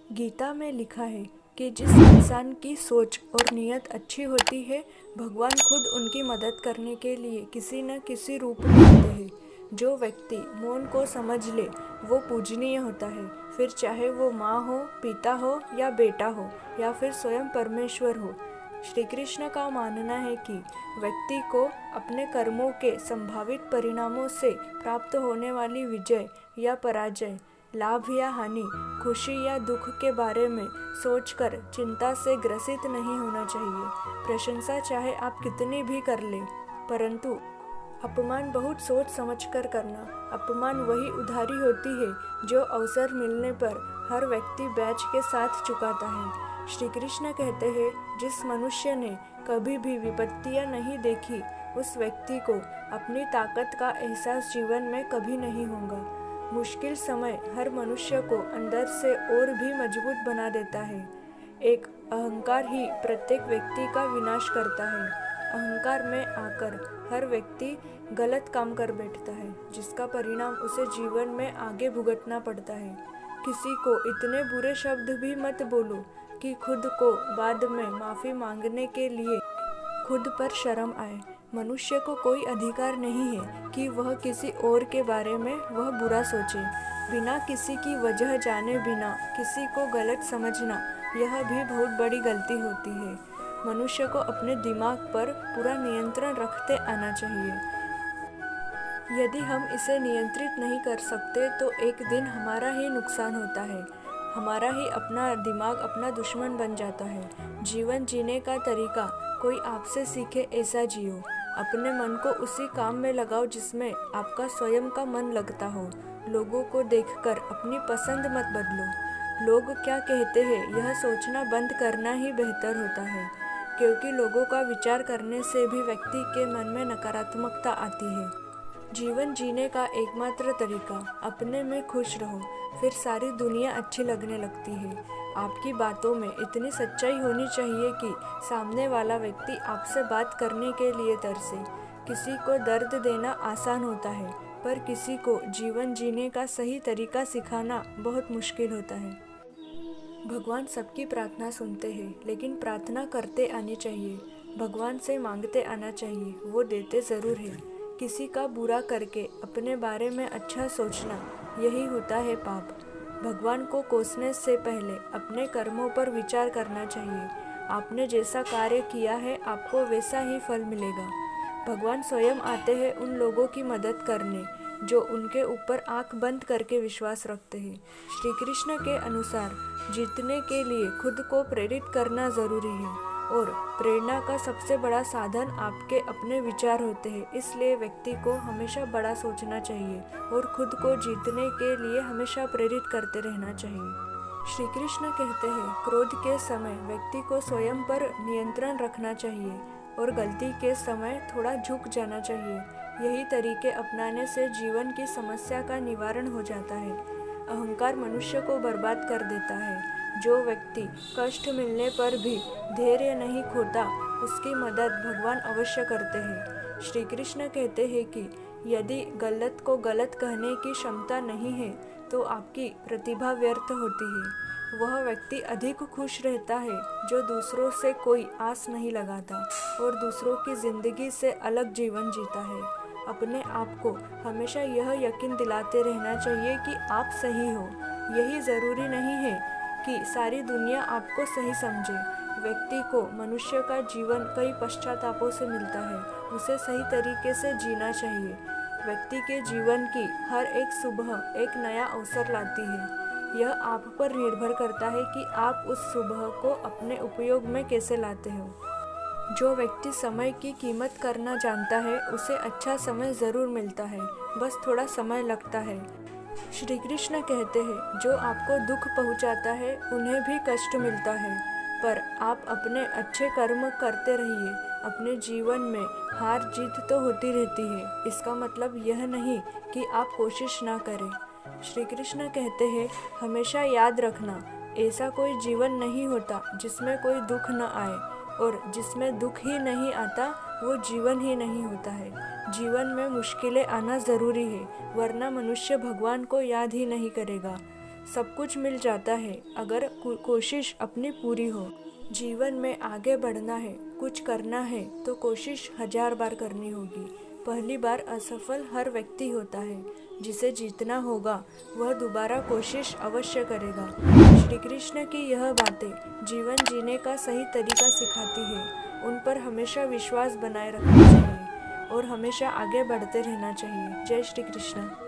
गीता में लिखा है कि जिस इंसान की सोच और नीयत अच्छी होती है, भगवान खुद उनकी मदद करने के लिए किसी न किसी रूप में आते हैं। जो व्यक्ति मौन को समझ ले वो पूजनीय होता है, फिर चाहे वो माँ हो, पिता हो या बेटा हो या फिर स्वयं परमेश्वर हो। श्री कृष्ण का मानना है कि व्यक्ति को अपने कर्मों के संभावित परिणामों से प्राप्त होने वाली विजय या पराजय, लाभ या हानि, खुशी या दुख के बारे में सोचकर चिंता से ग्रसित नहीं होना चाहिए। प्रशंसा चाहे आप कितनी भी कर लें, परंतु अपमान बहुत सोच समझकर करना। अपमान वही उधारी होती है जो अवसर मिलने पर हर व्यक्ति बैच के साथ चुकाता है। श्री कृष्ण कहते हैं, जिस मनुष्य ने कभी भी विपत्तियां नहीं देखी, उस व्यक्ति को अपनी ताकत का एहसास जीवन में कभी नहीं होगा। मुश्किल समय हर मनुष्य को अंदर से और भी मजबूत बना देता है। एक अहंकार ही प्रत्येक व्यक्ति का विनाश करता है। अहंकार में आकर हर व्यक्ति गलत काम कर बैठता है, जिसका परिणाम उसे जीवन में आगे भुगतना पड़ता है। किसी को इतने बुरे शब्द भी मत बोलो कि खुद को बाद में माफ़ी मांगने के लिए खुद पर शर्म आए। मनुष्य को कोई अधिकार नहीं है कि वह किसी और के बारे में वह बुरा सोचे। बिना किसी की वजह जाने बिना किसी को गलत समझना, यह भी बहुत बड़ी गलती होती है। मनुष्य को अपने दिमाग पर पूरा नियंत्रण रखते आना चाहिए। यदि हम इसे नियंत्रित नहीं कर सकते तो एक दिन हमारा ही नुकसान होता है। हमारा ही अपना दिमाग अपना दुश्मन बन जाता है। जीवन जीने का तरीका कोई आपसे सीखे ऐसा जियो। अपने मन को उसी काम में लगाओ जिसमें आपका स्वयं का मन लगता हो। लोगों को देखकर अपनी पसंद मत बदलो। लोग क्या कहते हैं यह सोचना बंद करना ही बेहतर होता है, क्योंकि लोगों का विचार करने से भी व्यक्ति के मन में नकारात्मकता आती है। जीवन जीने का एकमात्र तरीका अपने में खुश रहो, फिर सारी दुनिया अच्छी लगने लगती है। आपकी बातों में इतनी सच्चाई होनी चाहिए कि सामने वाला व्यक्ति आपसे बात करने के लिए तरसे। किसी को दर्द देना आसान होता है, पर किसी को जीवन जीने का सही तरीका सिखाना बहुत मुश्किल होता है। भगवान सबकी प्रार्थना सुनते हैं, लेकिन प्रार्थना करते आनी चाहिए। भगवान से मांगते आना चाहिए, वो देते ज़रूर है। किसी का बुरा करके अपने बारे में अच्छा सोचना, यही होता है पाप। भगवान को कोसने से पहले अपने कर्मों पर विचार करना चाहिए। आपने जैसा कार्य किया है आपको वैसा ही फल मिलेगा। भगवान स्वयं आते हैं उन लोगों की मदद करने जो उनके ऊपर आंख बंद करके विश्वास रखते हैं। श्री कृष्ण के अनुसार जीतने के लिए खुद को प्रेरित करना ज़रूरी है, और प्रेरणा का सबसे बड़ा साधन आपके अपने विचार होते हैं। इसलिए व्यक्ति को हमेशा बड़ा सोचना चाहिए और खुद को जीतने के लिए हमेशा प्रेरित करते रहना चाहिए। श्री कृष्ण कहते हैं, क्रोध के समय व्यक्ति को स्वयं पर नियंत्रण रखना चाहिए और गलती के समय थोड़ा झुक जाना चाहिए। यही तरीके अपनाने से जीवन की समस्या का निवारण हो जाता है। अहंकार मनुष्य को बर्बाद कर देता है। जो व्यक्ति कष्ट मिलने पर भी धैर्य नहीं खोता, उसकी मदद भगवान अवश्य करते हैं। श्री कृष्ण कहते हैं कि यदि गलत को गलत कहने की क्षमता नहीं है तो आपकी प्रतिभा व्यर्थ होती है। वह व्यक्ति अधिक खुश रहता है जो दूसरों से कोई आस नहीं लगाता और दूसरों की जिंदगी से अलग जीवन जीता है। अपने आप को हमेशा यह यकीन दिलाते रहना चाहिए कि आप सही हो। यही ज़रूरी नहीं है कि सारी दुनिया आपको सही समझे। व्यक्ति को मनुष्य का जीवन कई पश्चातापों से मिलता है, उसे सही तरीके से जीना चाहिए। व्यक्ति के जीवन की हर एक सुबह एक नया अवसर लाती है। यह आप पर निर्भर करता है कि आप उस सुबह को अपने उपयोग में कैसे लाते हो। जो व्यक्ति समय की कीमत करना जानता है उसे अच्छा समय ज़रूर मिलता है, बस थोड़ा समय लगता है। श्री कृष्ण कहते हैं, जो आपको दुख पहुंचाता है उन्हें भी कष्ट मिलता है, पर आप अपने अच्छे कर्म करते रहिए। अपने जीवन में हार जीत तो होती रहती है, इसका मतलब यह नहीं कि आप कोशिश ना करें। श्री कृष्ण कहते हैं, हमेशा याद रखना, ऐसा कोई जीवन नहीं होता जिसमें कोई दुख न आए, और जिसमें दुख ही नहीं आता वो जीवन ही नहीं होता है। जीवन में मुश्किलें आना ज़रूरी है, वरना मनुष्य भगवान को याद ही नहीं करेगा। सब कुछ मिल जाता है अगर कोशिश अपनी पूरी हो। जीवन में आगे बढ़ना है, कुछ करना है तो कोशिश 1000 बार करनी होगी। पहली बार असफल हर व्यक्ति होता है, जिसे जीतना होगा वह दोबारा कोशिश अवश्य करेगा। श्री कृष्ण की यह बातें जीवन जीने का सही तरीका सिखाती है। उन पर हमेशा विश्वास बनाए रखना चाहिए और हमेशा आगे बढ़ते रहना चाहिए। जय श्री कृष्ण।